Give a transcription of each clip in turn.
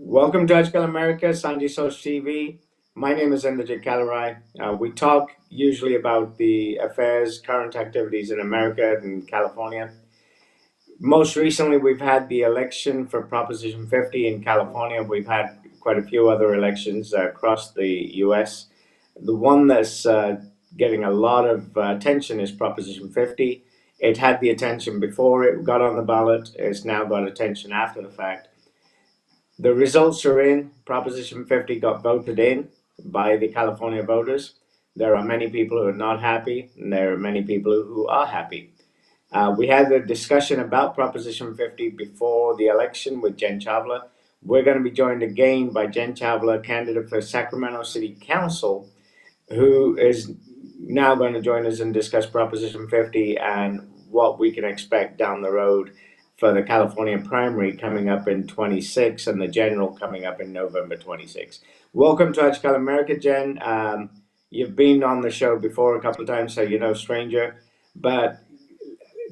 Welcome to Aaj Kal America, Sanjhi Soch TV. My name is Inderjit Kalirai. We talk usually about the affairs, current activities in America and California. Most recently, we've had the election for Proposition 50 in California. We've had quite a few other elections across the US. The one that's getting a lot of attention is Proposition 50. It had the attention before it got on the ballot, it's now got attention after the fact. The results are in. Proposition 50 got voted in by the California voters. There are many people who are not happy, and there are many people who are happy. We had a discussion about Proposition 50 before the election with Jenn Chawla. We're going to be joined again by Jenn Chawla, candidate for Sacramento City Council, who is now going to join us and discuss Proposition 50 and what we can expect down the road for the California primary coming up in 26 and the general coming up in November 26. Welcome to Aaj Kal America, Jenn. You've been on the show before a couple of times, so you're no stranger. But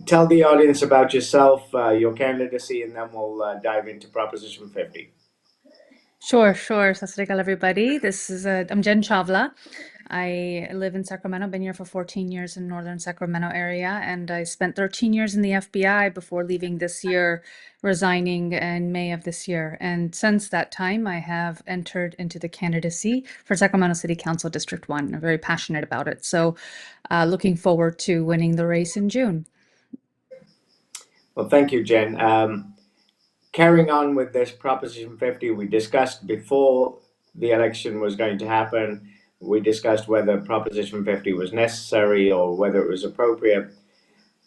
tell the audience about yourself, your candidacy, and then we'll dive into Proposition 50. Sure. Sasrikal, everybody. I'm Jenn Chawla. I live in Sacramento, been here for 14 years in northern Sacramento area, and I spent 13 years in the FBI before leaving this year, resigning in May of this year. And since that time, I have entered into the candidacy for Sacramento City Council District 1. I'm very passionate about it. So looking forward to winning the race in June. Well, thank you, Jenn. Carrying on with this Proposition 50, we discussed before the election was going to happen. We discussed whether Proposition 50 was necessary or whether it was appropriate.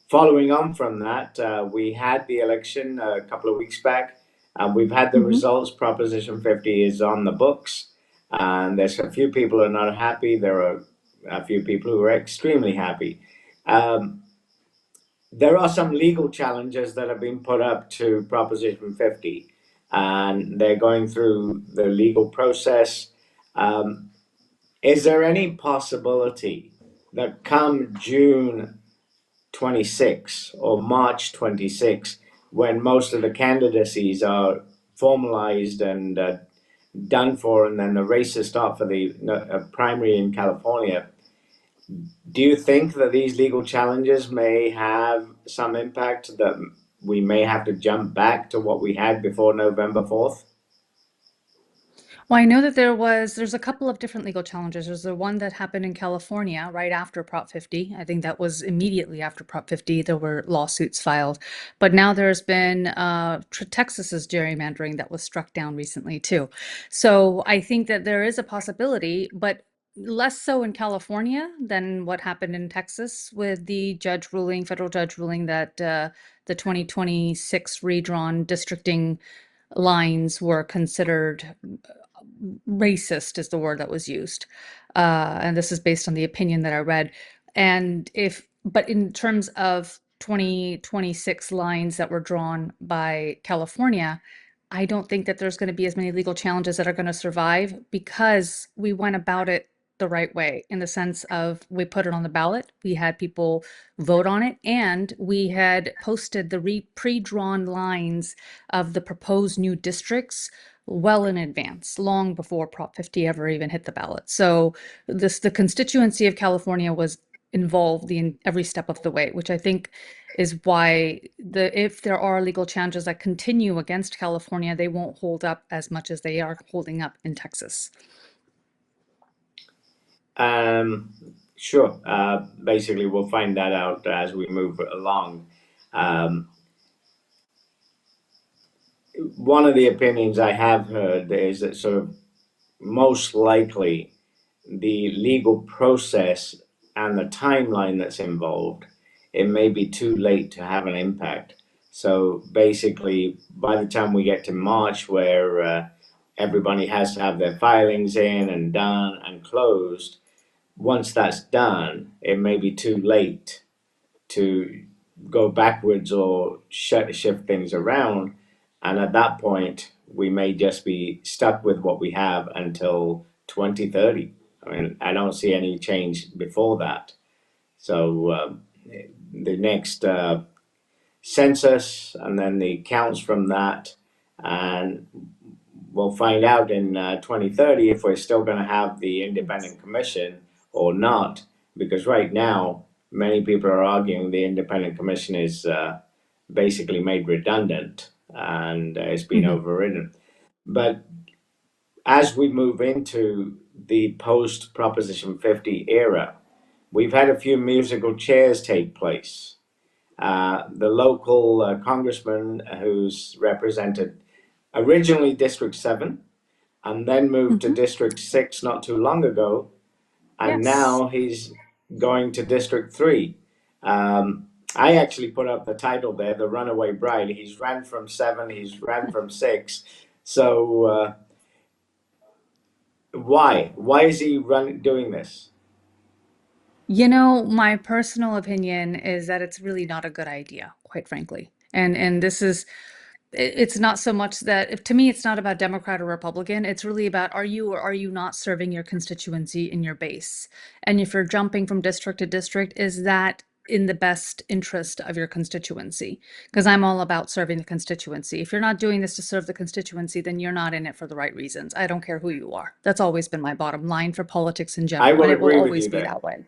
Following on from that, we had the election a couple of weeks back. We've had the results. Proposition 50 is on the books. And there's a few people who are not happy. There are a few people who are extremely happy. There are some legal challenges that have been put up to Proposition 50, and they're going through the legal process. Is there any possibility that come June 26 or March 26, when most of the candidacies are formalized and done for, and then the races start for the primary in California, do you think that these legal challenges may have some impact, that we may have to jump back to what we had before November 4th? Well, I know that there's a couple of different legal challenges. There's the one that happened in California right after Prop 50. I think that was immediately after Prop 50. There were lawsuits filed. But now there's been Texas's gerrymandering that was struck down recently too. So I think that there is a possibility, but less so in California than what happened in Texas with the federal judge ruling that the 2026 redrawn districting lines were considered racist is the word that was used. And this is based on the opinion that I read. But in terms of 2026 lines that were drawn by California, I don't think that there's going to be as many legal challenges that are going to survive because we went about it the right way in the sense of we put it on the ballot, we had people vote on it, and we had posted the pre-drawn lines of the proposed new districts well in advance, long before Prop 50 ever even hit the ballot. So the constituency of California was involved in every step of the way, which I think is why if there are legal challenges that continue against California, they won't hold up as much as they are holding up in Texas. Sure. Basically, we'll find that out as we move along. One of the opinions I have heard is that sort of most likely the legal process and the timeline that's involved, it may be too late to have an impact. So basically, by the time we get to March, where everybody has to have their filings in and done and closed, once that's done, it may be too late to go backwards or shift things around. And at that point, we may just be stuck with what we have until 2030. I mean, I don't see any change before that. So the next census and then the counts from that, and we'll find out in 2030 if we're still going to have the Yes. independent commission or not. Because right now, many people are arguing the independent commission is basically made redundant and it's been Hmm. overridden. But as we move into the post Proposition 50 era, we've had a few musical chairs take place. The local congressman who's represented originally District 7 and then moved to Hmm. District 6 not too long ago, and Yes. now he's going to District 3. Um, I actually put up the title there, The Runaway Bride. He's ran from 7, he's ran from 6. So, why? Why is he doing this? You know, my personal opinion is that it's really not a good idea, quite frankly. And this is it's not so much that to me it's not about Democrat or Republican. It's really about are you or are you not serving your constituency in your base? And if you're jumping from district to district, is that in the best interest of your constituency? Because I'm all about serving the constituency. If you're not doing this to serve the constituency, then you're not in it for the right reasons. I don't care who you are. That's always been my bottom line for politics in I general, will and it will agree with always you be there. that way.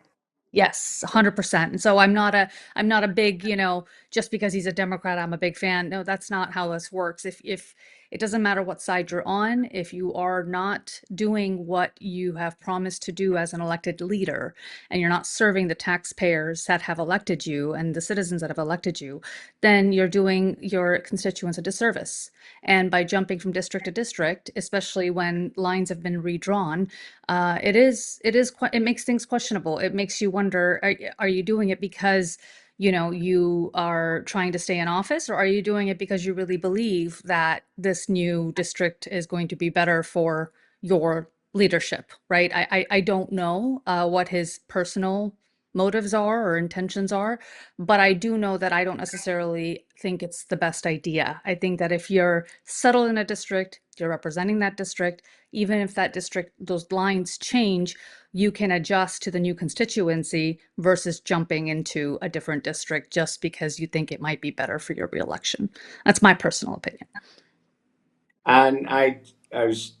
Yes, 100%. And so I'm not a big, just because he's a Democrat, I'm a big fan. No, that's not how this works. If it doesn't matter what side you're on, if you are not doing what you have promised to do as an elected leader, and you're not serving the taxpayers that have elected you and the citizens that have elected you, then you're doing your constituents a disservice. And by jumping from district to district, especially when lines have been redrawn, it makes things questionable. It makes you wonder, are you doing it because, you are trying to stay in office, or are you doing it because you really believe that this new district is going to be better for your leadership, right? I don't know what his personal motives are or intentions are, but I do know that I don't necessarily think it's the best idea. I think that if you're settled in a district, you're representing that district, even if that district, those lines change, you can adjust to the new constituency versus jumping into a different district just because you think it might be better for your reelection. That's my personal opinion. And I, was,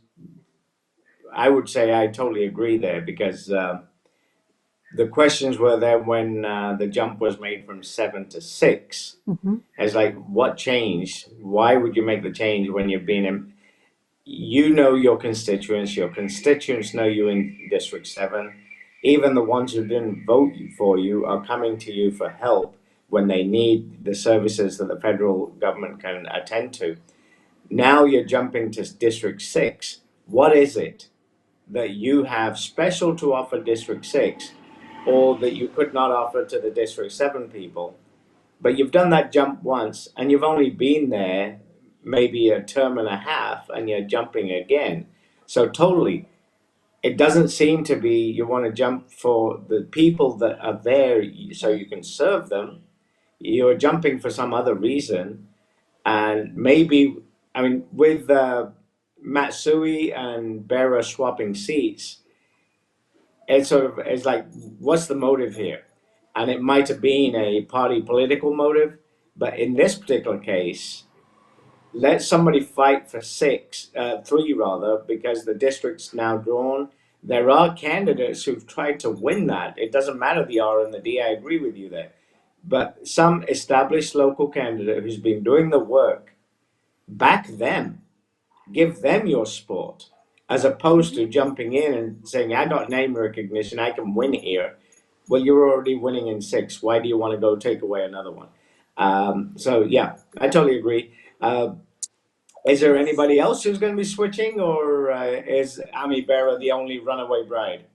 I would say I totally agree there because the questions were there when the jump was made from 7 to 6. Hmm. It's like, what changed? Why would you make the change when you've been in? You know your constituents know you in District 7. Even the ones who didn't vote for you are coming to you for help when they need the services that the federal government can attend to. Now you're jumping to District 6. What is it that you have special to offer District 6 or that you could not offer to the District 7 people? But you've done that jump once and you've only been there maybe a term and a half and you're jumping again. So, totally, it doesn't seem to be you want to jump for the people that are there so you can serve them. You're jumping for some other reason. And maybe, I mean, with Matsui and Bera swapping seats, it's sort of it's like, what's the motive here? And it might have been a party political motive, but in this particular case, let somebody fight for 3 rather, because the district's now drawn. There are candidates who've tried to win that. It doesn't matter the R and the D. I agree with you there, but some established local candidate who's been doing the work, back them, give them your sport, as opposed to jumping in and saying, I got name recognition, I can win here. Well, you're already winning in 6. Why do you want to go take away another one? So, yeah, I totally agree. Is there Yes. anybody else who's going to be switching, or is Ami Bera the only runaway bride?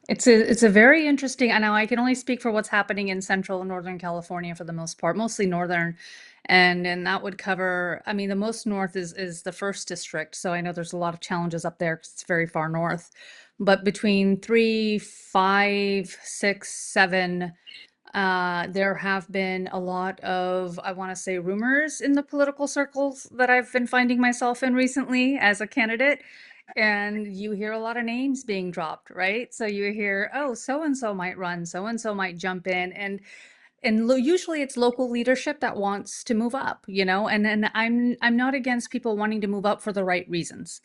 It's a very interesting. I know I can only speak for what's happening in Central and Northern California for the most part, mostly Northern, and that would cover. I mean, the most north is the first district, so I know there's a lot of challenges up there 'cause it's very far north. But between 3, 5, 6, 7, there have been a lot of, I want to say, rumors in the political circles that I've been finding myself in recently as a candidate. And you hear a lot of names being dropped, right? So you hear, oh, so and so might run, so and so might jump in. And and usually it's local leadership that wants to move up, and I'm not against people wanting to move up for the right reasons.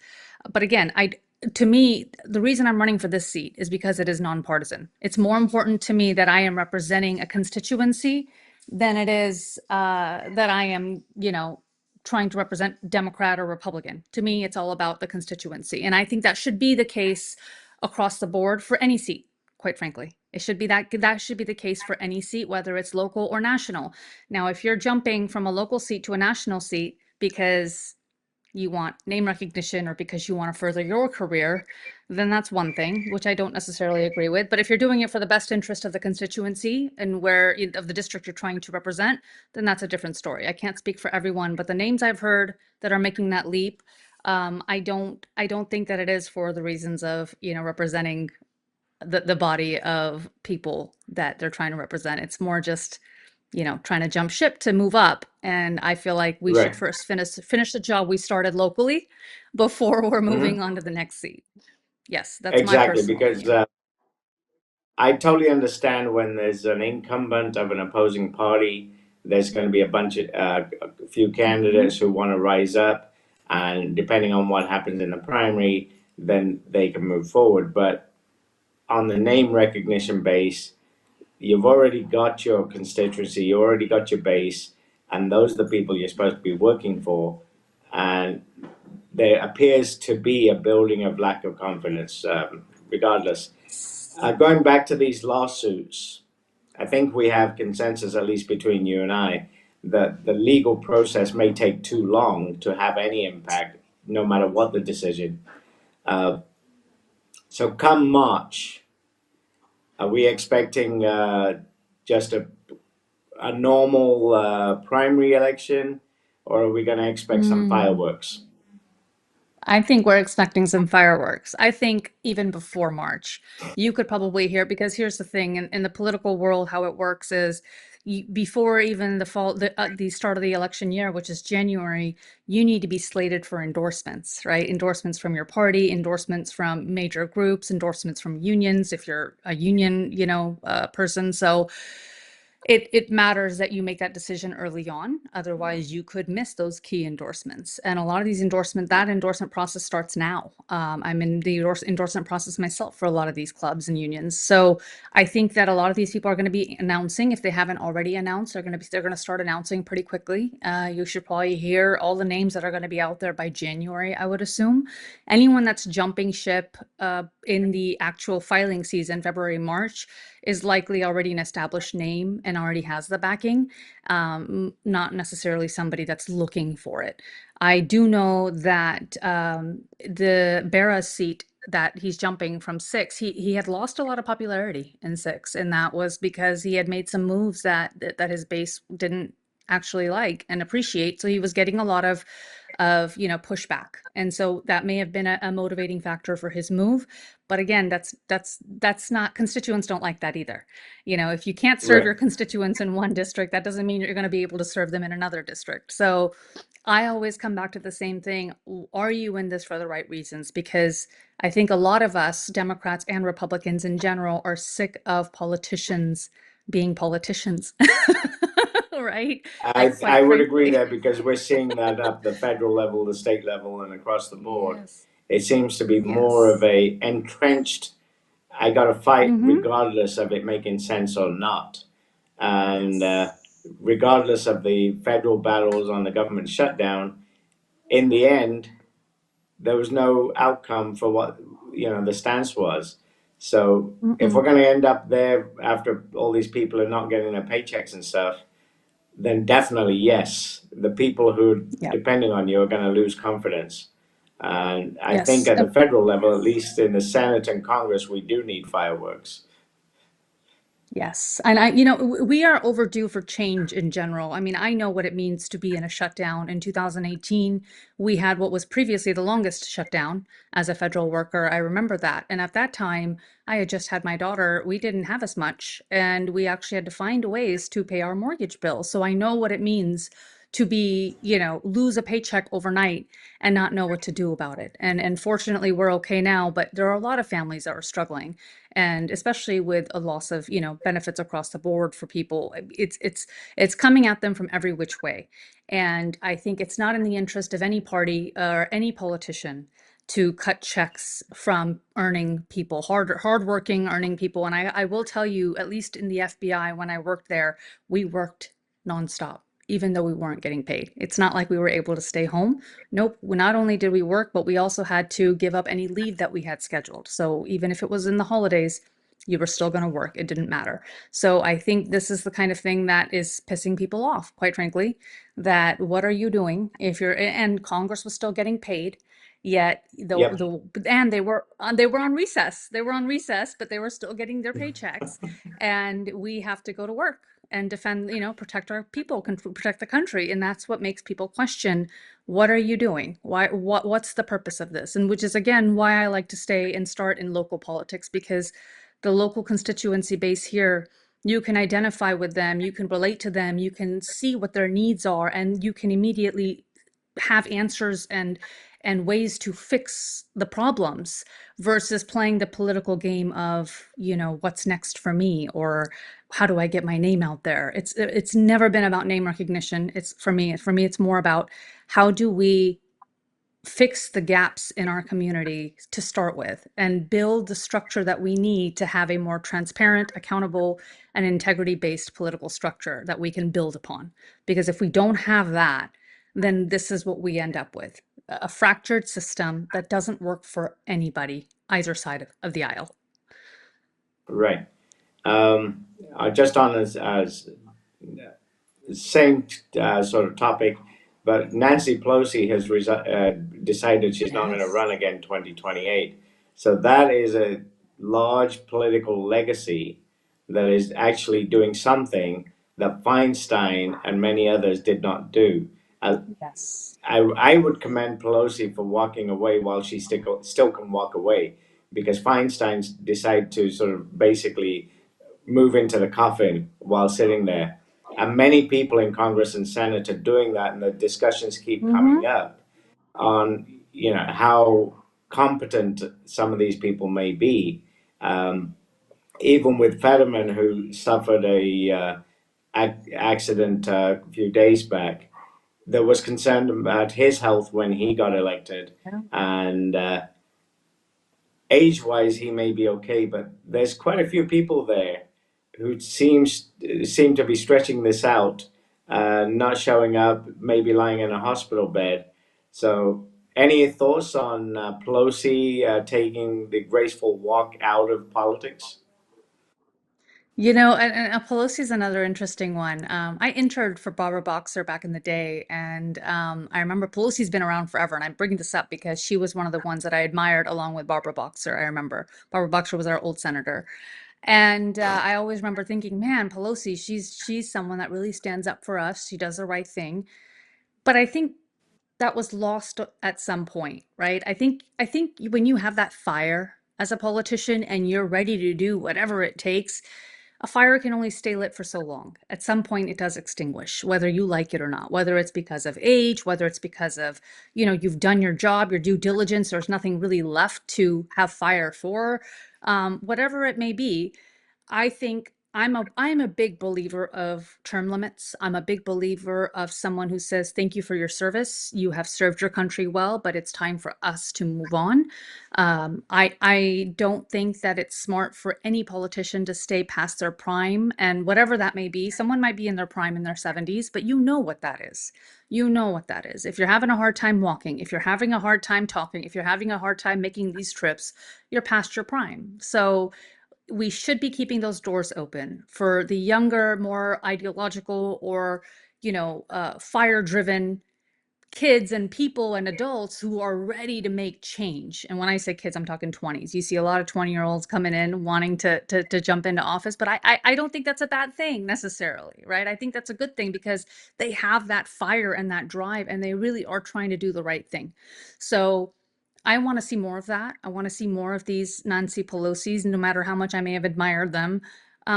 But again, I to me, the reason I'm running for this seat is because it is nonpartisan. It's more important to me that I am representing a constituency than it is that I am, trying to represent Democrat or Republican. To me, it's all about the constituency. And I think that should be the case across the board for any seat, quite frankly. It should be that should be the case for any seat, whether it's local or national. Now, if you're jumping from a local seat to a national seat because you want name recognition or because you want to further your career, then that's one thing, which I don't necessarily agree with. But if you're doing it for the best interest of the constituency and of the district you're trying to represent, then that's a different story. I can't speak for everyone, but the names I've heard that are making that leap, I don't think that it is for the reasons of, representing the body of people that they're trying to represent. It's more just, trying to jump ship to move up. And I feel like we should Right. first finish the job we started locally before we're moving Hmm. on to the next seat. Yes, that's my Exactly, personal because opinion. I totally understand when there's an incumbent of an opposing party, there's going to be a bunch of a few Hmm. candidates who want to rise up, and depending on what happens in the primary, then they can move forward. But on the name recognition base, you've already got your constituency, you already got your base, and those are the people you're supposed to be working for. And there appears to be a building of lack of confidence, regardless. Going back to these lawsuits, I think we have consensus, at least between you and I, that the legal process may take too long to have any impact, no matter what the decision. Uh, so, come March, are we expecting just a normal primary election, or are we going to expect some Mm. fireworks? I think we're expecting some fireworks. I think even before March, you could probably hear, because here's the thing in the political world, how it works is before even the start of the election year, which is January, you need to be slated for endorsements, right? Endorsements from your party, endorsements from major groups, endorsements from unions, if you're a union, person. So it matters that you make that decision early on. Otherwise, you could miss those key endorsements. And a lot of that endorsement process starts now. I'm in the endorsement process myself for a lot of these clubs and unions. So I think that a lot of these people are going to be announcing, if they haven't already announced, they're going to start announcing pretty quickly. You should probably hear all the names that are going to be out there by January, I would assume. Anyone that's jumping ship in the actual filing season, February, March, is likely already an established name and already has the backing, not necessarily somebody that's looking for it. I do know that the Barra seat that he's jumping from six, he had lost a lot of popularity in six, and that was because he had made some moves that his base didn't actually like and appreciate. So he was getting a lot of pushback, and so that may have been a motivating factor for his move. But again, that's not, constituents don't like that either. If you can't serve Right. your constituents in one district, that doesn't mean you're going to be able to serve them in another district. So I always come back to the same thing. Are you in this for the right reasons? Because I think a lot of us, Democrats and Republicans in general, are sick of politicians being politicians. Right? Like, I quite would agree frankly. there because we're seeing that up the federal level, the state level, and across the board. Yes. It seems to be more of Yes. a entrenched. I got to fight Mm-hmm. regardless of it making sense or not, and Yes. regardless of the federal battles on the government shutdown. In the end, there was no outcome for what the stance was. So if we're Mm-mm. going to end up there after all these people are not getting their paychecks and stuff, then definitely yes, the people who are Yep. depending on you are going to lose confidence. And I think Yes. at the federal level, at least in the Senate and Congress, we do need fireworks. Yes. And we are overdue for change in general. I mean, I know what it means to be in a shutdown. In 2018, we had what was previously the longest shutdown as a federal worker. I remember that. And at that time, I had just had my daughter. We didn't have as much, and we actually had to find ways to pay our mortgage bill. So I know what it means to be, lose a paycheck overnight and not know what to do about it. And fortunately, we're okay now, but there are a lot of families that are struggling, and especially with a loss of, benefits across the board for people. It's coming at them from every which way. And I think it's not in the interest of any party or any politician to cut checks from earning people, hardworking earning people. And I will tell you, at least in the FBI, when I worked there, we worked nonstop, even though we weren't getting paid. It's not like we were able to stay home. Nope. Not only did we work, but we also had to give up any leave that we had scheduled. So even if it was in the holidays, you were still going to work. It didn't matter. So I think this is the kind of thing that is pissing people off, quite frankly, that what are you doing if you're, and Congress was still getting paid. Yet Yep. and they were on recess. They were on recess, but they were still getting their paychecks, and we have to go to work and defend, protect our people, protect the country, and that's what makes people question, what are you doing? What's the purpose of this? And which is again why I like to stay and start in local politics, because the local constituency base here, you can identify with them, you can relate to them, you can see what their needs are, and you can immediately have answers and ways to fix the problems versus playing the political game of, what's next for me, or how do I get my name out there? It's never been about name recognition. It's for me, it's more about how do we fix the gaps in our community to start with and build the structure that we need to have a more transparent, accountable, and integrity-based political structure that we can build upon. Because if we don't have that, then this is what we end up with, a fractured system that doesn't work for anybody, either side of the aisle. Right. Um, just on as same sort of topic, but Nancy Pelosi has decided she's not going to Yes. run again 2028. So that is a large political legacy that is actually doing something that Feinstein and many others did not do. Uh, Yes. I would commend Pelosi for walking away while she still can walk away, because Feinstein decided to sort of basically move into the coffin while sitting there. And many people in Congress and Senate are doing that, and the discussions keep Mm-hmm. coming up on how competent some of these people may be. Um, Even with Fetterman, who suffered a accident a few days back, there was concern about his health when he got elected, Yeah. and age-wise he may be okay, but there's quite a few people there who seem to be stretching this out, not showing up, maybe lying in a hospital bed. So, any thoughts on Pelosi taking the graceful walk out of politics? And Pelosi's another interesting one. I interned for Barbara Boxer back in the day, and I remember Pelosi's been around forever. And I'm bringing this up because she was one of the ones that I admired along with Barbara Boxer. I remember Barbara Boxer was our old senator, and I always remember thinking, man, Pelosi, she's someone that really stands up for us. She does the right thing. But I think that was lost at some point, right? I think when you have that fire as a politician and you're ready to do whatever it takes, a fire can only stay lit for so long. At some point, it does extinguish, whether you like it or not, whether it's because of age, whether it's because of, you've done your job, your due diligence, there's nothing really left to have fire for, whatever it may be. I think I'm a big believer of term limits. I'm a big believer of someone who says, thank you for your service. You have served your country well, but it's time for us to move on. I don't think that it's smart for any politician to stay past their prime, and whatever that may be. Someone might be in their prime in their 70s, but you know what that is. You know what that is. If you're having a hard time walking, if you're having a hard time talking, if you're having a hard time making these trips, you're past your prime. So we should be keeping those doors open for the younger, more ideological, or fire-driven kids and people and adults who are ready to make change. And when I say kids, I'm talking 20s. You see a lot of 20-year-olds coming in wanting to jump into office, but I don't think that's a bad thing necessarily, right? I think that's a good thing because they have that fire and that drive, and they really are trying to do the right thing. So I want to see more of that. I want to see more of these Nancy Pelosi's, no matter how much I may have admired them.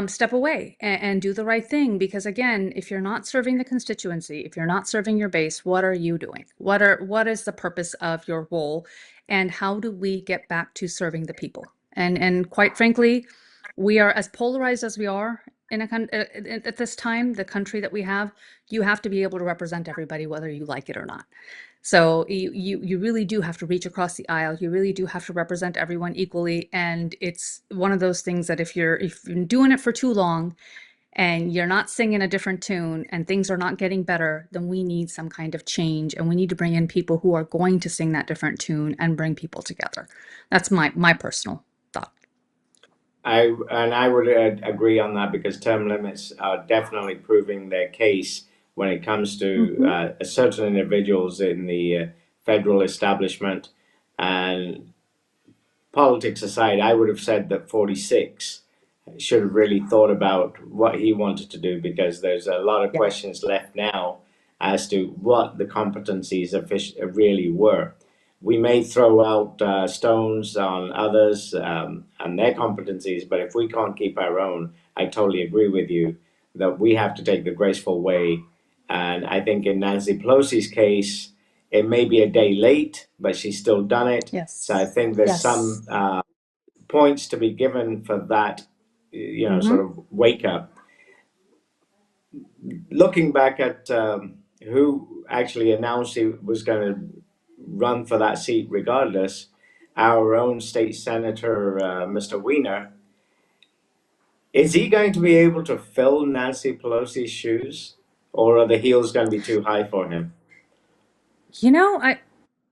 step away and do the right thing. Because again, if you're not serving the constituency, if you're not serving your base, what are you doing? What is the purpose of your role? And how do we get back to serving the people? And quite frankly, we are as polarized as we are in at this time, the country that we have, you have to be able to represent everybody, whether you like it or not. So you really do have to reach across the aisle. You really do have to represent everyone equally. And it's one of those things that if you're doing it for too long and you're not singing a different tune and things are not getting better, then we need some kind of change. And we need to bring in people who are going to sing that different tune and bring people together. That's my personal thought. I would agree on that because term limits are definitely proving their case when it comes to Hmm. certain individuals in the federal establishment. And politics aside, I would have said that 46 should have really thought about what he wanted to do because there's a lot of Yeah. questions left now as to what the competencies really were. We may throw out stones on others and their competencies, but if we can't keep our own, I totally agree with you that we have to take the graceful way. And I think in Nancy Pelosi's case, it may be a day late, but she's still done it. So I Yes. think there's Yes. some points to be given for that, sort Hmm. of wake up. Looking back at who actually announced he was going to run for that seat, regardless, our own state senator, Mr. Weiner, is he going to be able to fill Nancy Pelosi's shoes, or are the heels going to be too high for him? I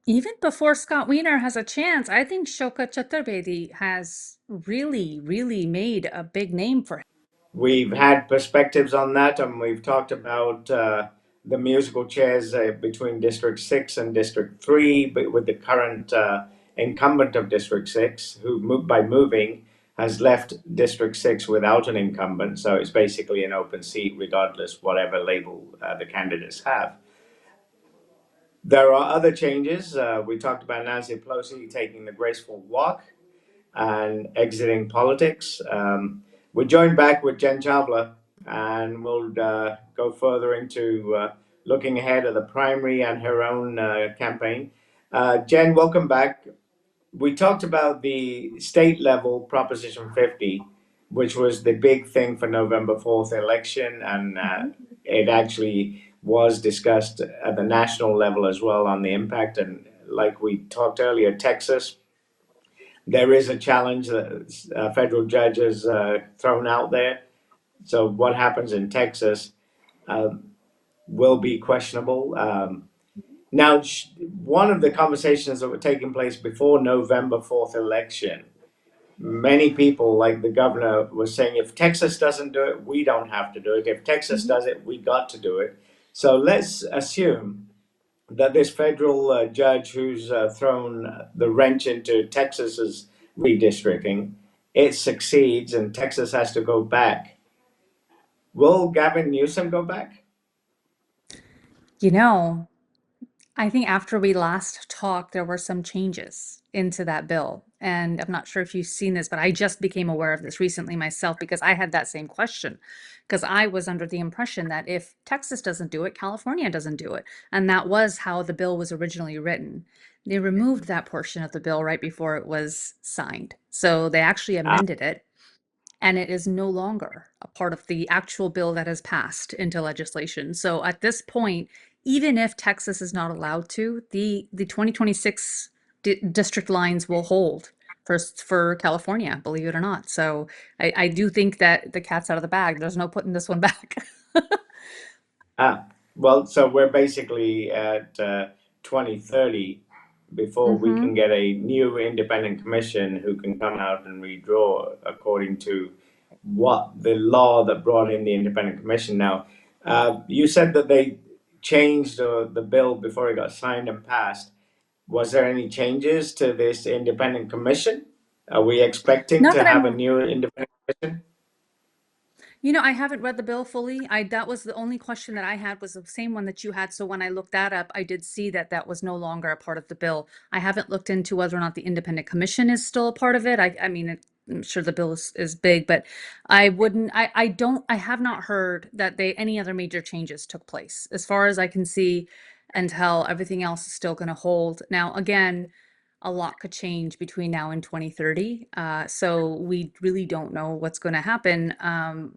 even before Scott Wiener has a chance, I think Shoka Chaturvedi has really, really made a big name for him. We've had perspectives on that, and we've talked about the musical chairs between District 6 and District 3, but with the current incumbent of District 6, who by moving has left District 6 without an incumbent. So it's basically an open seat, regardless whatever label the candidates have. There are other changes. We talked about Nancy Pelosi taking the graceful walk and exiting politics. We're joined back with Jenn Chawla, and we'll go further into looking ahead at the primary and her own campaign. Jen, welcome back. We talked about the state level Proposition 50, which was the big thing for November 4th election, and Mhm. it actually was discussed at the national level as well on the impact. And like we talked earlier, Texas, there is a challenge that a federal judge has thrown out there. So what happens in Texas um, will be questionable. Now, one of the conversations that were taking place before November 4th election, many people, like the governor, was saying, if Texas doesn't do it, we don't have to do it. If Texas Mhm. does it, we got to do it. So let's assume that this federal judge who's thrown the wrench into Texas's redistricting, it succeeds and Texas has to go back. Will Gavin Newsom go back? You know, I think after we last talked, there were some changes into that bill. And I'm not sure if you've seen this, but I just became aware of this recently myself because I had that same question. Because I was under the impression that if Texas doesn't do it, California doesn't do it. And that was how the bill was originally written. They removed that portion of the bill right before it was signed. So they actually Ah, amended it and it is no longer a part of the actual bill that has passed into legislation. So at this point, even if Texas is not allowed to, the 2026 district lines will hold for California, believe it or not. So I do think that the cat's out of the bag. There's no putting this one back. ah. Well, so we're basically at 2030 before we Hmm. can get a new independent commission who can come out and redraw according to what the law that brought in the independent commission. Now, you said that they changed the bill before it got signed and passed. Was there any changes to this independent commission? Are we expecting Not to that have a I'm new independent commission? I haven't read the bill fully. That was the only question that I had was the same one that you had. So when I looked that up, I did see that that was no longer a part of the bill. I haven't looked into whether or not the independent commission is still a part of it. I mean, I'm sure the bill is big, but I have not heard that any other major changes took place. As far as I can see and tell, everything else is still going to hold. Now, again, a lot could change between now and 2030. So we really don't know what's going to happen.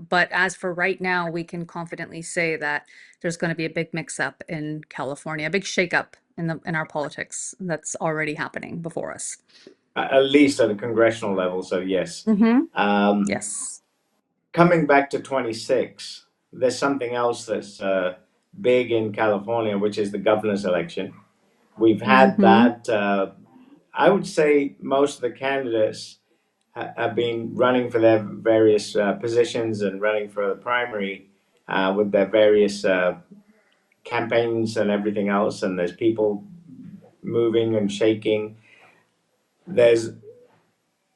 But as for right now, we can confidently say that there's going to be a big mix-up in California, a big shakeup in our politics that's already happening before us. At least at a congressional level. So yes. Mm-hmm. Um, Yes. Coming back to 26, there's something else that's big in California, which is the governor's election. We've had Mm-hmm. that. I would say most of the candidates have been running for their various positions and running for the primary with their various campaigns and everything else. And there's people moving and shaking. There's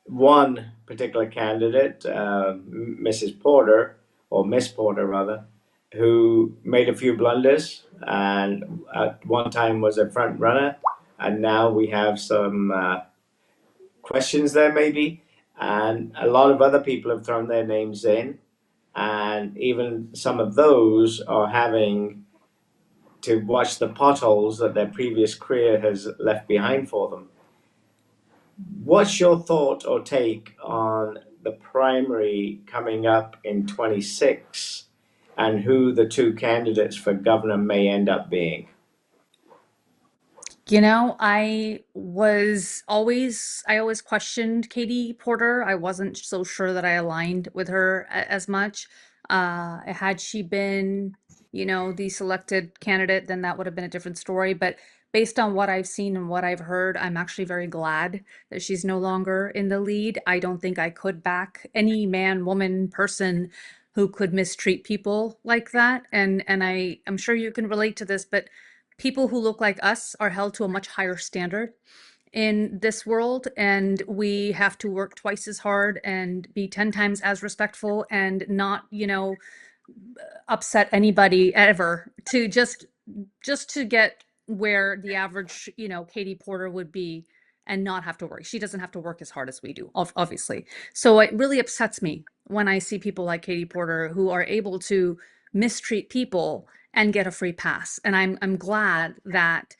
one particular candidate, Mrs. Porter, or Miss Porter rather, who made a few blunders and at one time was a front runner, and now we have some questions there maybe, and a lot of other people have thrown their names in, and even some of those are having to watch the potholes that their previous career has left behind for them. What's your thought or take on the primary coming up in 26 and who the two candidates for governor may end up being? I always questioned Katie Porter. I wasn't so sure that I aligned with her as much. Had she been, the selected candidate, then that would have been a different story. But based on what I've seen and what I've heard, I'm actually very glad that she's no longer in the lead. I don't think I could back any man, woman, person who could mistreat people like that. And I'm sure you can relate to this, but people who look like us are held to a much higher standard in this world, and we have to work twice as hard and be 10 times as respectful and not, upset anybody ever to just to get where the average, Katie Porter would be and not have to work. She doesn't have to work as hard as we do, obviously. So it really upsets me when I see people like Katie Porter who are able to mistreat people and get a free pass. And I'm glad that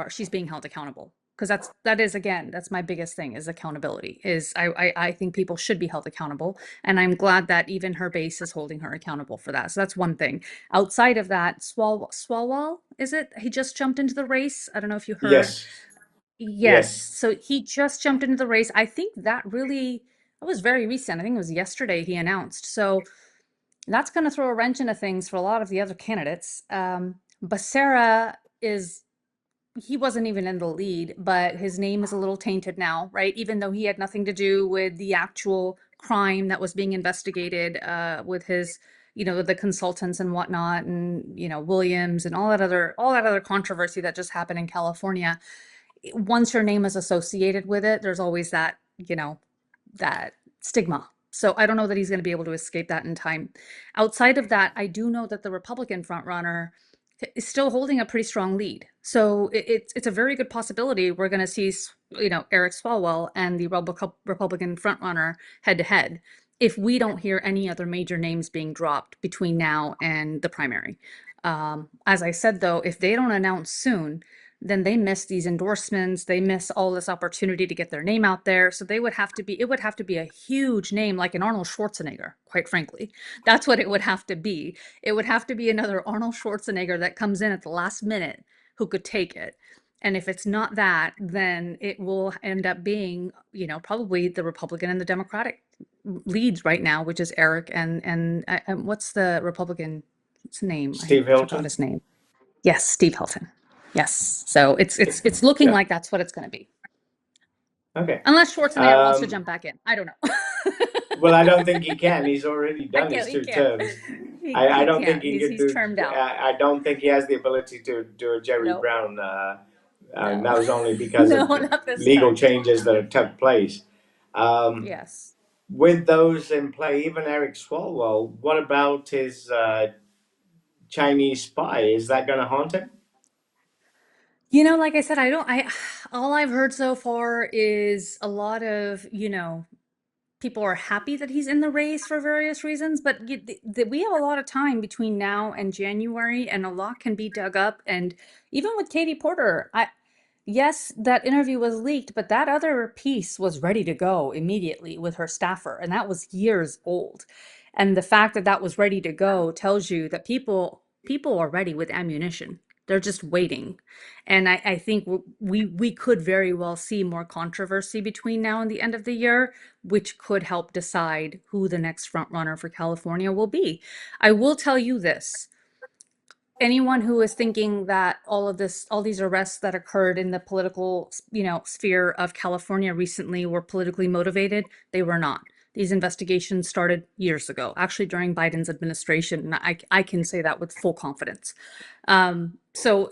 she's being held accountable, because that is, again, that's my biggest thing, is accountability. Is I think people should be held accountable, and I'm glad that even her base is holding her accountable for that. So that's one thing. Outside of that, Swalwell, is it? He just jumped into the race. I don't know if you heard. Yes, Yes. yes. So he just jumped into the race. I think that was very recent. I think it was yesterday he announced. So that's going to throw a wrench into things for a lot of the other candidates. Becerra is he wasn't even in the lead, but his name is a little tainted now, right? Even though he had nothing to do with the actual crime that was being investigated, with his, the consultants and whatnot, and Williams and all that other controversy that just happened in California. Once your name is associated with it, there's always that stigma. So I don't know that he's going to be able to escape that in time. Outside of that, I do know that the Republican frontrunner is still holding a pretty strong lead. So it's a very good possibility we're going to see, Eric Swalwell and the Republican frontrunner head to head, if we don't hear any other major names being dropped between now and the primary. As I said, though, if they don't announce soon, then they miss these endorsements, they miss all this opportunity to get their name out there. So it would have to be a huge name, like an Arnold Schwarzenegger, quite frankly. That's what it would have to be. It would have to be another Arnold Schwarzenegger that comes in at the last minute who could take it. And if it's not that, then it will end up being, probably the Republican and the Democratic leads right now, which is Eric and what's the Republican's name? I Steve forgot Hilton? his name. Yes, Steve Hilton. Yes. So it's looking Yeah. like that's what it's going to be. Okay. Unless Schwarzenegger wants to Um, jump back in. I don't know. well, I don't think he can. He's already I done his can't. He two can't. terms. I He don't think can't. he He's could he's do. termed out. I don't think he has the ability to do a Jerry No. Brown. And No. that was only because No, of the not this legal time. changes that have took place. Um, Yes. with those in play, even Eric Swalwell, what about his Chinese spy? Is that going to haunt him? Like I said, all I've heard so far is a lot of, people are happy that he's in the race for various reasons, but we have a lot of time between now and January, and a lot can be dug up. And even with Katie Porter, yes, that interview was leaked, but that other piece was ready to go immediately with her staffer, and that was years old. And the fact that that was ready to go tells you that people are ready with ammunition. They're just waiting. And I think we could very well see more controversy between now and the end of the year, which could help decide who the next front runner for California will be. I will tell you this. Anyone who is thinking that all these arrests that occurred in the political, sphere of California recently were politically motivated, they were not. These investigations started years ago, actually during Biden's administration, and I can say that with full confidence. So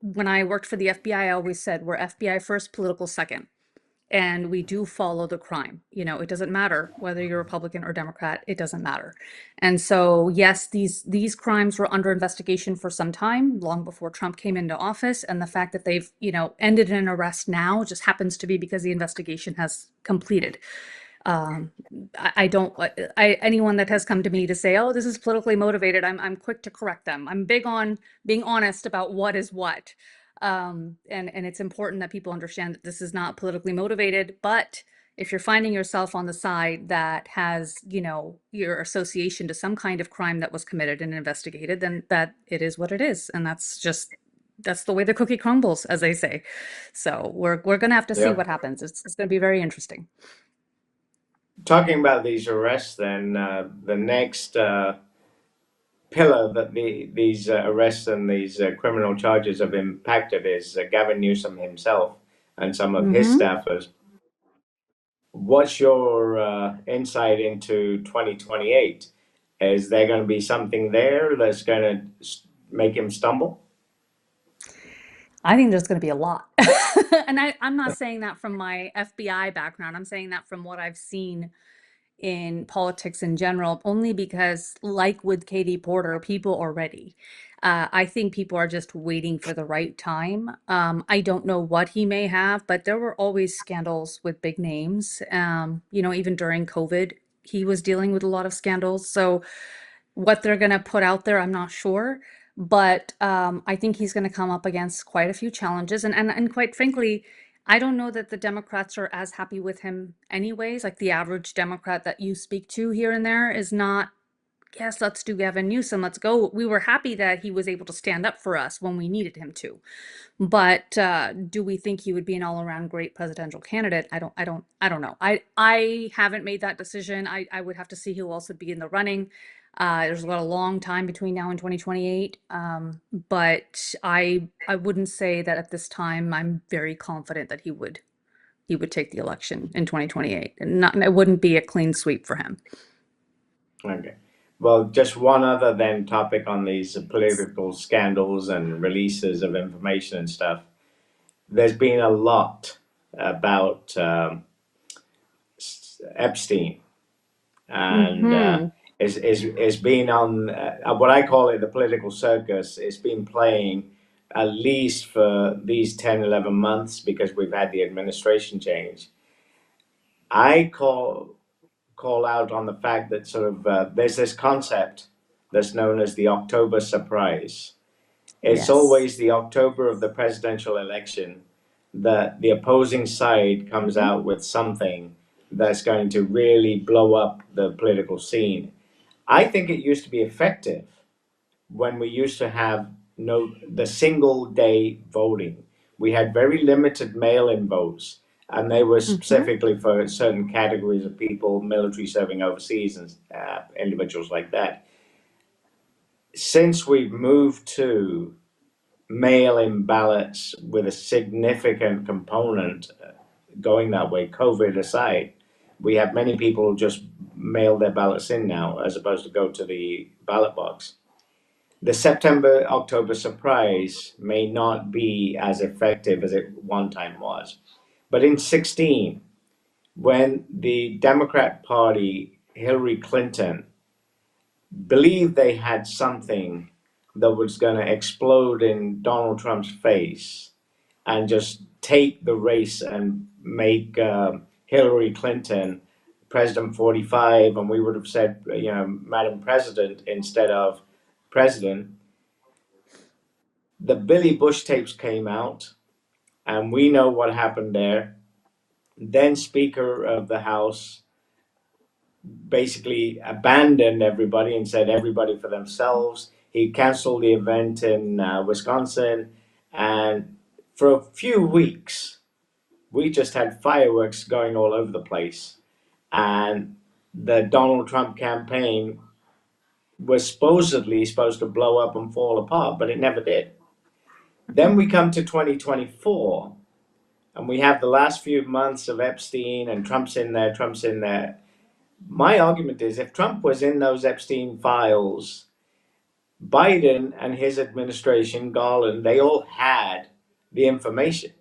when I worked for the FBI, I always said we're FBI first, political second, and we do follow the crime. It doesn't matter whether you're Republican or Democrat, it doesn't matter. And so, yes, these crimes were under investigation for some time, long before Trump came into office. And the fact that they've, ended in an arrest now just happens to be because the investigation has completed. Um, I don't, anyone that has come to me to say, oh, this is politically motivated, I'm quick to correct them. I'm big on being honest about what is what. And it's important that people understand that this is not politically motivated, but if you're finding yourself on the side that has, your association to some kind of crime that was committed and investigated, then that it is what it is. And that's the way the cookie crumbles, as they say. So we're gonna have to see Yeah. what happens. It's gonna be very interesting. Talking about these arrests, then the next pillar that these arrests and these criminal charges have impacted is Gavin Newsom himself and some of his Mm-hmm. staffers. What's your insight into 2028? Is there going to be something there that's going to make him stumble? I think there's going to be a lot. And I'm not saying that from my FBI background. I'm saying that from what I've seen in politics in general, only because, like with Katie Porter, people are ready. I think people are just waiting for the right time. I don't know what he may have, but there were always scandals with big names. Even during COVID, he was dealing with a lot of scandals. So what they're going to put out there, I'm not sure. But I think he's going to come up against quite a few challenges. And quite frankly, I don't know that the Democrats are as happy with him anyways. Like the average Democrat that you speak to here and there is not, yes, let's do Gavin Newsom, let's go. We were happy that he was able to stand up for us when we needed him to. But do we think he would be an all-around great presidential candidate? I don't know. I haven't made that decision. I would have to see who else would be in the running. There's a long time between now and 2028. But I wouldn't say that at this time I'm very confident that he would take the election in 2028. And it wouldn't be a clean sweep for him. Okay. Well, just one other then topic on these political scandals and releases of information and stuff. There's been a lot about Epstein, and Mm-hmm. it's been on what I call it the political circus. It's been playing at least for these 10, 11 months because we've had the administration change. I call out on the fact that sort of there's this concept that's known as the October surprise. It's Yes. always the October of the presidential election that the opposing side comes Mm-hmm. out with something that's going to really blow up the political scene. I think it used to be effective when we used to have no the single day voting. We had very limited mail-in votes, and they were Mm-hmm. specifically for certain categories of people, military serving overseas, and individuals like that. Since we've moved to mail-in ballots with a significant component going that way, COVID aside, we have many people who just mail their ballots in now as opposed to go to the ballot box. The September October surprise may not be as effective as it one time was. But in 16, when the Democrat Party, Hillary Clinton, believed they had something that was going to explode in Donald Trump's face and just take the race and make Hillary Clinton President 45, and we would have said, Madam President instead of President. The Billy Bush tapes came out, and we know what happened there. Then Speaker of the House basically abandoned everybody and said everybody for themselves. He canceled the event in Wisconsin, and for a few weeks, we just had fireworks going all over the place. And the Donald Trump campaign was supposedly supposed to blow up and fall apart, but it never did. Then we come to 2024, and we have the last few months of Epstein, and Trump's in there, Trump's in there. My argument is if Trump was in those Epstein files, Biden and his administration, Garland, they all had the information.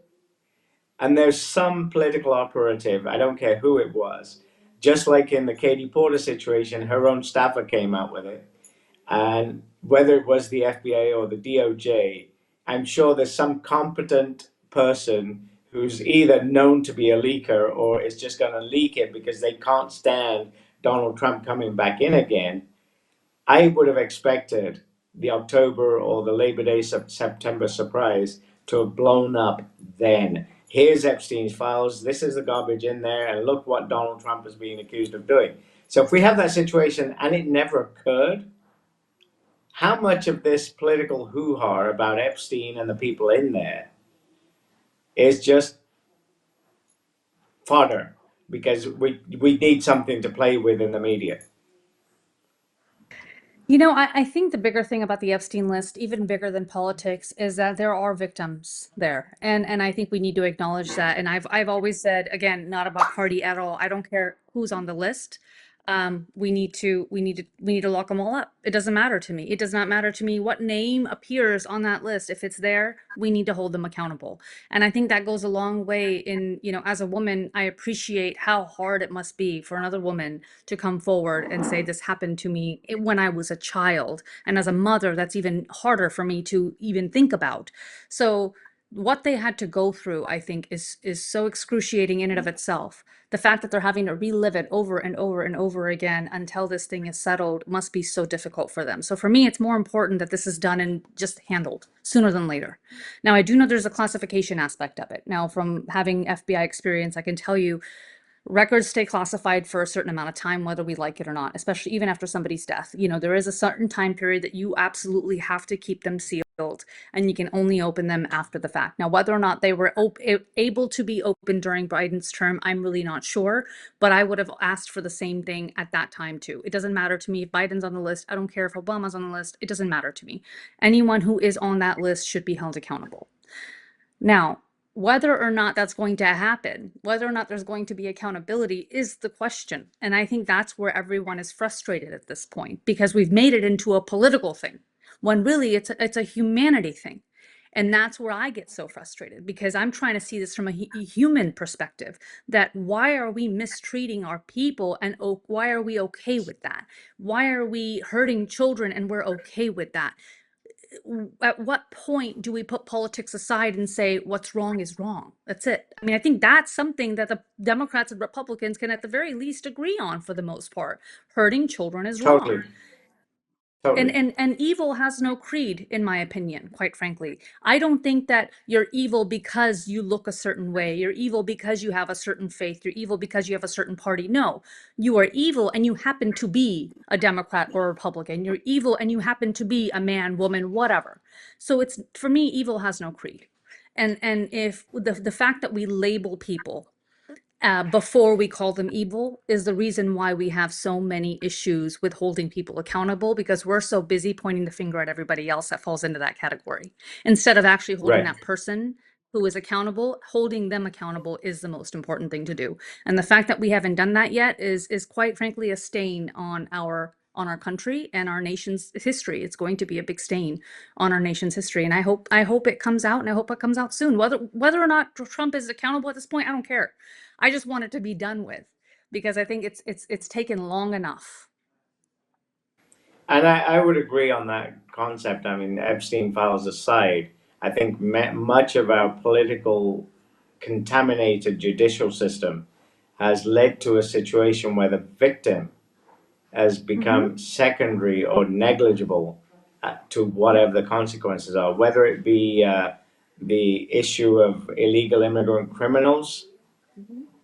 And there's some political operative, I don't care who it was, just like in the Katie Porter situation, her own staffer came out with it. And whether it was the FBI or the DOJ, I'm sure there's some competent person who's either known to be a leaker or is just going to leak it because they can't stand Donald Trump coming back in again. I would have expected the October or the Labor Day, September surprise to have blown up then. Here's Epstein's files. This is the garbage in there. And look what Donald Trump is being accused of doing. So if we have that situation and it never occurred, how much of this political hoo-ha about Epstein and the people in there is just fodder because we need something to play with in the media? I think the bigger thing about the Epstein list, even bigger than politics, is that there are victims there. And I think we need to acknowledge that. And I've always said, again, not about party at all. I don't care who's on the list. We need to lock them all up. It doesn't matter to me. It does not matter to me what name appears on that list. If it's there, we need to hold them accountable. And I think that goes a long way in, as a woman, I appreciate how hard it must be for another woman to come forward and say this happened to me when I was a child. And as a mother, that's even harder for me to even think about. So what they had to go through, I think, is so excruciating in and of itself. The fact that they're having to relive it over and over and over again until this thing is settled must be so difficult for them. So for me, it's more important that this is done and just handled sooner than later. Now, I do know there's a classification aspect of it. Now, from having FBI experience, I can tell you records stay classified for a certain amount of time, whether we like it or not, especially even after somebody's death. There is a certain time period that you absolutely have to keep them sealed, and you can only open them after the fact. Now, whether or not they were able to be opened during Biden's term, I'm really not sure, but I would have asked for the same thing at that time too. It doesn't matter to me if Biden's on the list. I don't care if Obama's on the list. It doesn't matter to me. Anyone who is on that list should be held accountable. Now, whether or not that's going to happen, whether or not there's going to be accountability is the question. And I think that's where everyone is frustrated at this point because we've made it into a political thing when really it's a humanity thing. And that's where I get so frustrated because I'm trying to see this from a human perspective, that why are we mistreating our people and why are we okay with that? Why are we hurting children and we're okay with that? At what point do we put politics aside and say what's wrong is wrong? That's it. I mean, I think that's something that the Democrats and Republicans can at the very least agree on for the most part. Hurting children is Totally, wrong. And, totally. and and evil has no creed, in my opinion, quite frankly. I don't think that you're evil because you look a certain way. You're evil because you have a certain faith. You're evil because you have a certain party. No, you are evil and you happen to be a Democrat or a Republican. You're evil and you happen to be a man, woman, whatever. So it's, for me, evil has no creed. And if the fact that we label people before we call them evil is the reason why we have so many issues with holding people accountable, because we're so busy pointing the finger at everybody else that falls into that category. Instead of actually holding Right. that person who is accountable, holding them accountable is the most important thing to do. And the fact that we haven't done that yet is quite frankly a stain on our country and our nation's history. It's going to be a big stain on our nation's history. And I hope it comes out, and I hope it comes out soon. Whether or not Trump is accountable at this point, I don't care. I just want it to be done with because I think it's taken long enough. And I would agree on that concept. I mean, Epstein files aside, I think much of our political contaminated judicial system has led to a situation where the victim has Mm-hmm. become secondary or negligible to whatever the consequences are, whether it be the issue of illegal immigrant criminals.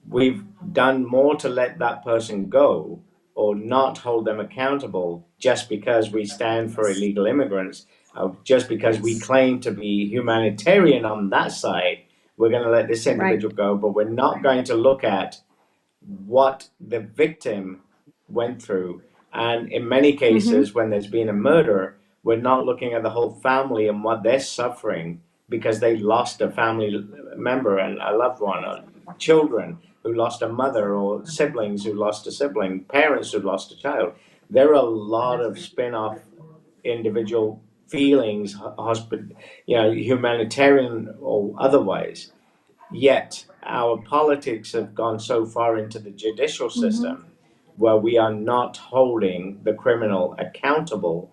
We've done more to let that person go or not hold them accountable just because we stand for Yes. illegal immigrants, just because we Yes. claim to be humanitarian on that side. We're going to let this Right. individual go, but we're not going to look at what the victim went through. And in many Mm-hmm. cases, when there's been a murder, we're not looking at the whole family and what they're suffering because they lost a family member and a loved one, or children who lost a mother, or siblings who lost a sibling, parents who lost a child. There are a lot of spin off individual feelings, humanitarian or otherwise. Yet our politics have gone so far into the judicial Mm-hmm. system where we are not holding the criminal accountable,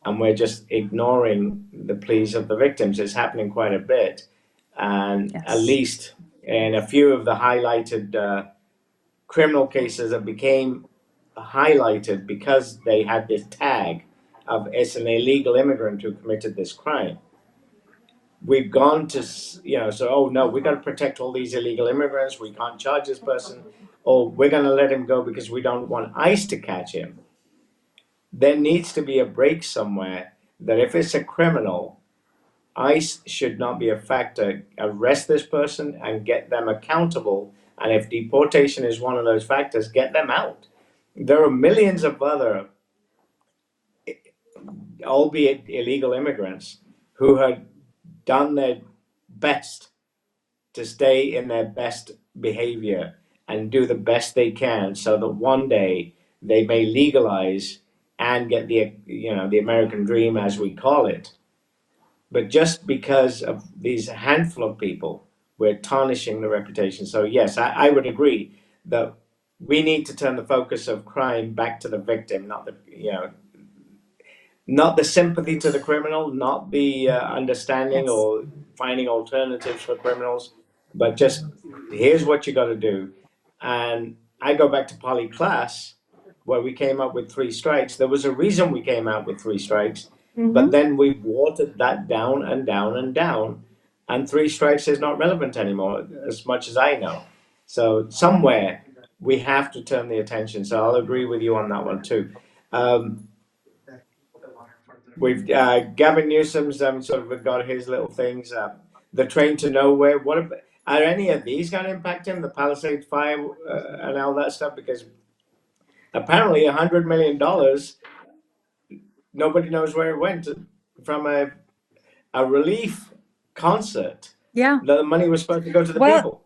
and we're just ignoring the pleas of the victims. It's happening quite a bit. And at Yes. least in a few of the highlighted criminal cases that became highlighted because they had this tag of it's an illegal immigrant who committed this crime, we've gone to, so, oh no, we got to protect all these illegal immigrants. We can't charge this person. Or we're going to let him go because we don't want ICE to catch him. There needs to be a break somewhere that if it's a criminal, ICE should not be a factor. Arrest this person and get them accountable. And if deportation is one of those factors, get them out. There are millions of other, albeit illegal immigrants, who had done their best to stay in their best behavior and do the best they can so that one day they may legalize and get the American dream as we call it. But just because of these handful of people, we're tarnishing the reputation. So yes, I would agree that we need to turn the focus of crime back to the victim, not the sympathy to the criminal, not the understanding Yes. or finding alternatives for criminals, but just here's what you got to do. And I go back to poly class where we came up with three strikes. There was a reason we came out with three strikes, but Mm-hmm. then we've watered that down and down and down, and three strikes is not relevant anymore, as much as I know. So somewhere we have to turn the attention. So I'll agree with you on that one too. Um, We've Gavin Newsom's sort of got his little things. The train to nowhere. Are any of these going to impact him? The Palisades fire and all that stuff, because apparently $100 million, nobody knows where it went from a relief concert. Yeah. The money was supposed to go to the Well, people.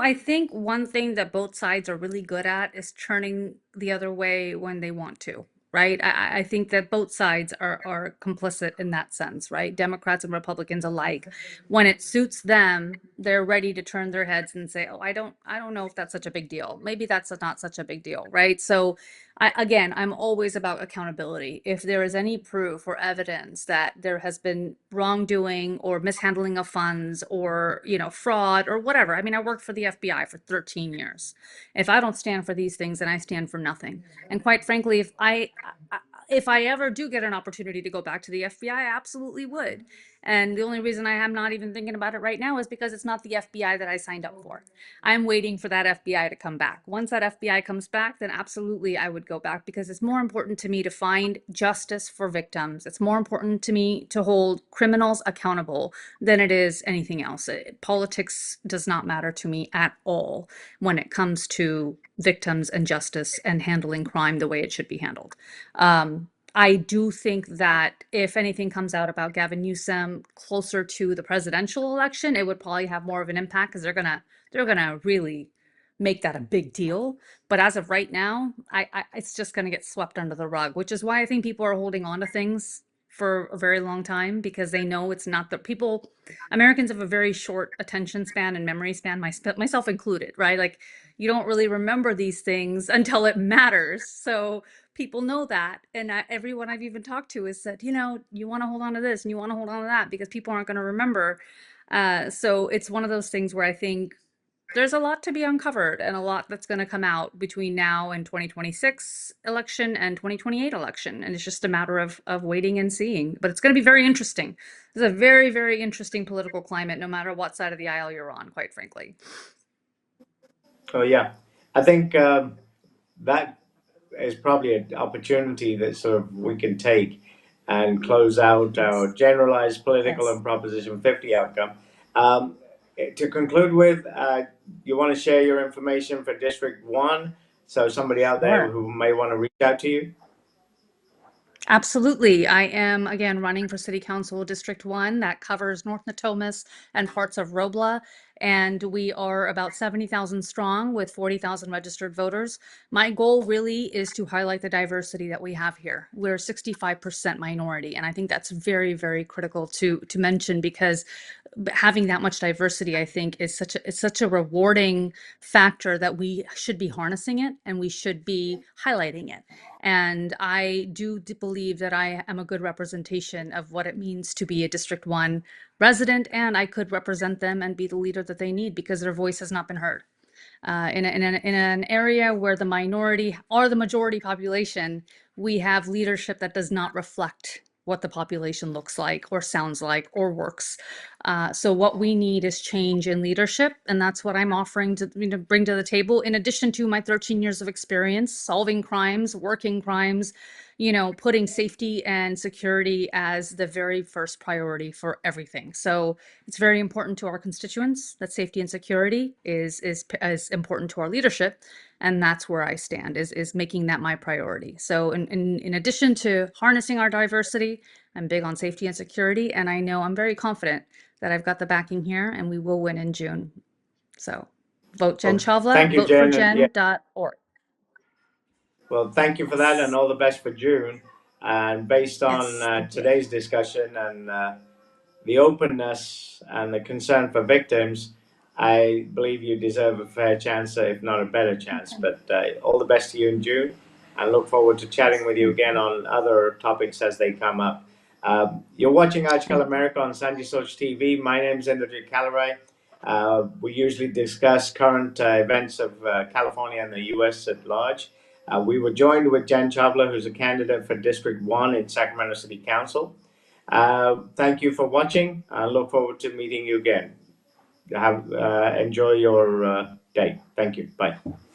I think one thing that both sides are really good at is turning the other way when they want to, right? I think that both sides are complicit in that sense, right? Democrats and Republicans alike. When it suits them, they're ready to turn their heads and say, "Oh, I don't know if that's such a big deal. Maybe that's not such a big deal," right? So again, I'm always about accountability. If there is any proof or evidence that there has been wrongdoing or mishandling of funds or, fraud or whatever. I mean, I worked for the FBI for 13 years. If I don't stand for these things, then I stand for nothing. And quite frankly, if I ever do get an opportunity to go back to the FBI, I absolutely would. And the only reason I am not even thinking about it right now is because it's not the FBI that I signed up for. I'm waiting for that FBI to come back. Once that FBI comes back, then absolutely I would go back because it's more important to me to find justice for victims. It's more important to me to hold criminals accountable than it is anything else. Politics does not matter to me at all when it comes to victims and justice and handling crime the way it should be handled. I do think that if anything comes out about Gavin Newsom closer to the presidential election, it would probably have more of an impact because they're gonna really make that a big deal. But as of right now, it's just gonna get swept under the rug, which is why I think people are holding on to things for a very long time because they know it's not the people. Americans have a very short attention span and memory span, myself included, right? Like you don't really remember these things until it matters. So people know that, and everyone I've even talked to has said, you want to hold on to this and you want to hold on to that because people aren't going to remember. So it's one of those things where I think There's a lot to be uncovered and a lot that's going to come out between now and 2026 election and 2028 election. And it's just a matter of waiting and seeing. But it's going to be very interesting. It's a very, very interesting political climate, no matter what side of the aisle you're on, quite frankly. Oh yeah, I think that is probably an opportunity that sort of we can take and close out our Yes. generalized political Yes. and Proposition 50 outcome. Um, to conclude with, you want to share your information for District 1 so somebody out there Sure. who may want to reach out to you? Absolutely. I am again running for City Council District 1 that covers North Natomas and parts of Robla. And we are about 70,000 strong with 40,000 registered voters. My goal really is to highlight the diversity that we have here. We're 65% minority. And I think that's very, very critical to mention because having that much diversity, I think, is such a rewarding factor that we should be harnessing it and we should be highlighting it. And I do believe that I am a good representation of what it means to be a District 1 resident, and I could represent them and be the leader that they need because their voice has not been heard. In an area where the minority are the majority population, we have leadership that does not reflect what the population looks like or sounds like or works. So what we need is change in leadership, and that's what I'm offering to bring to the table. In addition to my 13 years of experience solving crimes, working crimes, putting safety and security as the very first priority for everything. So it's very important to our constituents that safety and security is important to our leadership, and that's where I stand is making that my priority. So in addition to harnessing our diversity, I'm big on safety and security, and I know I'm very confident that I've got the backing here, and we will win in June. So vote Jenn Well, Chawla, thank you, vote for Jen. And yeah, jen.org. well, thank you for that and Yes. all the best for June. And based on Yes, thank you. today's discussion and the openness and the concern for victims, I believe you deserve a fair chance, if not a better chance. Okay. But all the best to you in June, and look forward to chatting Yes, with you thank again you. on other topics as they come up. You're watching Aaj Kal Thank you. America on Sanjhi Soch TV. My name's Inderjit Kalirai. We usually discuss current events of California and the U.S. at large. We were joined with Jenn Chawla, who's a candidate for District 1 in Sacramento City Council. Thank you for watching. I look forward to meeting you again. Enjoy your day. Thank you. Bye.